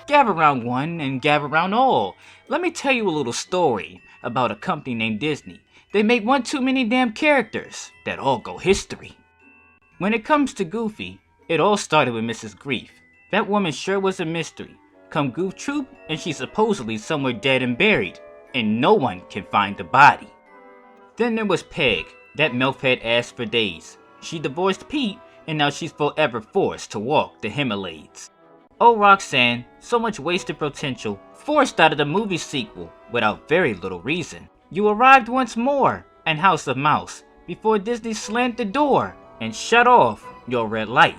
Gather round one and gather round all. Let me tell you a little story about a company named Disney. They make one too many damn characters that all go history. When it comes to Goofy, it all started with Mrs. Grief. That woman sure was a mystery. Come Goof Troop, and she's supposedly somewhere dead and buried, and no one can find the body. Then there was Peg, that MILF-head ass for days. She divorced Pete, and now she's forever forced to walk the Himalayas. Oh Roxanne, so much wasted potential, forced out of the movie sequel, without very little reason. You arrived once more, in House of Mouse, before Disney slammed the door, and shut off your red light.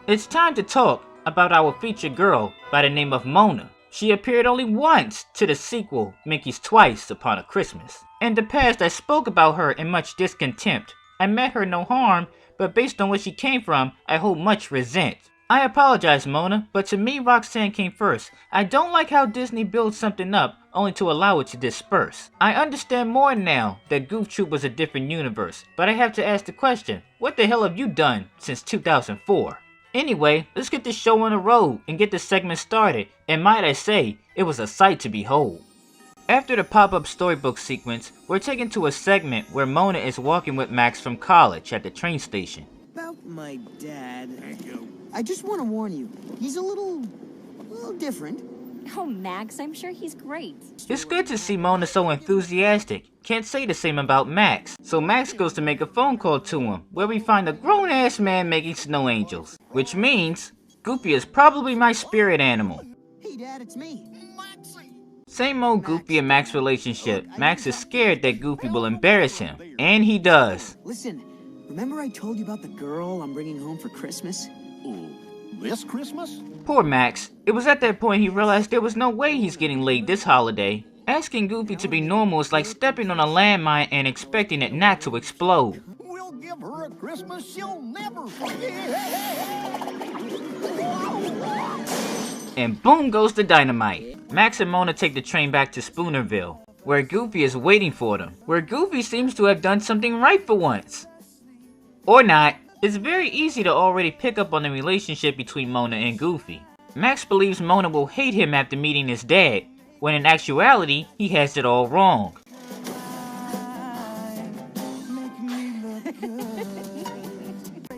It's time to talk about our featured girl by the name of Mona. She appeared only once to the sequel, Mickey's Twice Upon a Christmas. In the past I spoke about her in much discontempt. I meant her no harm, but based on where she came from, I hold much resent. I apologize, Mona, but to me Roxanne came first. I don't like how Disney builds something up only to allow it to disperse. I understand more now that Goof Troop was a different universe, but I have to ask the question, what the hell have you done since 2004? Anyway, let's get this show on the road and get this segment started, and might I say, it was a sight to behold. After the pop-up storybook sequence, we're taken to a segment where Mona is walking with Max from college at the train station. About my dad. Thank you. I just want to warn you, he's a little different. Oh, Max, I'm sure he's great. It's good to see Mona so enthusiastic. Can't say the same about Max. So Max goes to make a phone call to him, where we find a grown-ass man making snow angels. Which means, Goofy is probably my spirit animal. Hey Dad, it's me. Same old Goofy and Max relationship. Max is scared that Goofy will embarrass him. And he does. Listen, remember I told you about the girl I'm bringing home for Christmas? Oh, this Christmas? Poor Max. It was at that point he realized there was no way he's getting laid this holiday. Asking Goofy to be normal is like stepping on a landmine and expecting it not to explode. We'll give her a Christmas she'll never forget. And boom goes the dynamite. Max and Mona take the train back to Spoonerville, where Goofy is waiting for them. Where Goofy seems to have done something right for once. Or not. It's very easy to already pick up on the relationship between Mona and Goofy. Max believes Mona will hate him after meeting his dad, when in actuality, he has it all wrong.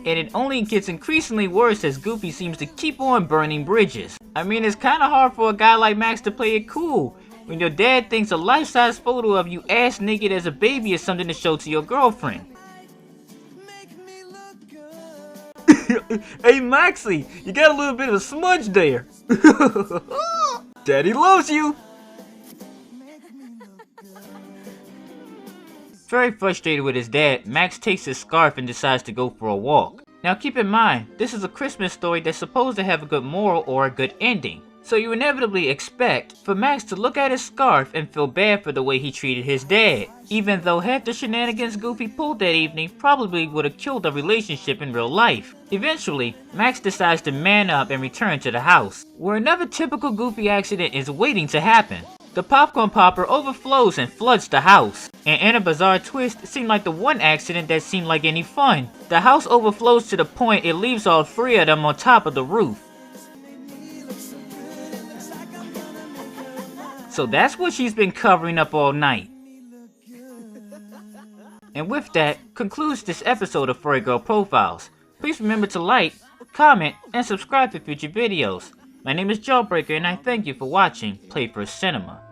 And it only gets increasingly worse as Goofy seems to keep on burning bridges. I mean, it's kinda hard for a guy like Max to play it cool, when your dad thinks a life-size photo of you ass naked as a baby is something to show to your girlfriend. Hey Maxie, you got a little bit of a smudge there. Daddy loves you. Very frustrated with his dad, Max takes his scarf and decides to go for a walk. Now keep in mind, this is a Christmas story that's supposed to have a good moral or a good ending. So you inevitably expect for Max to look at his scarf and feel bad for the way he treated his dad, even though half the shenanigans Goofy pulled that evening probably would have killed the relationship in real life. Eventually, Max decides to man up and return to the house, where another typical Goofy accident is waiting to happen. The popcorn popper overflows and floods the house, and in a bizarre twist, it seemed like the one accident that seemed like any fun. The house overflows to the point it leaves all three of them on top of the roof. So that's what she's been covering up all night. And with that, concludes this episode of Furry Girl Profiles. Please remember to like, comment, and subscribe for future videos. My name is Jawbreaker and I thank you for watching Playfur Cinema.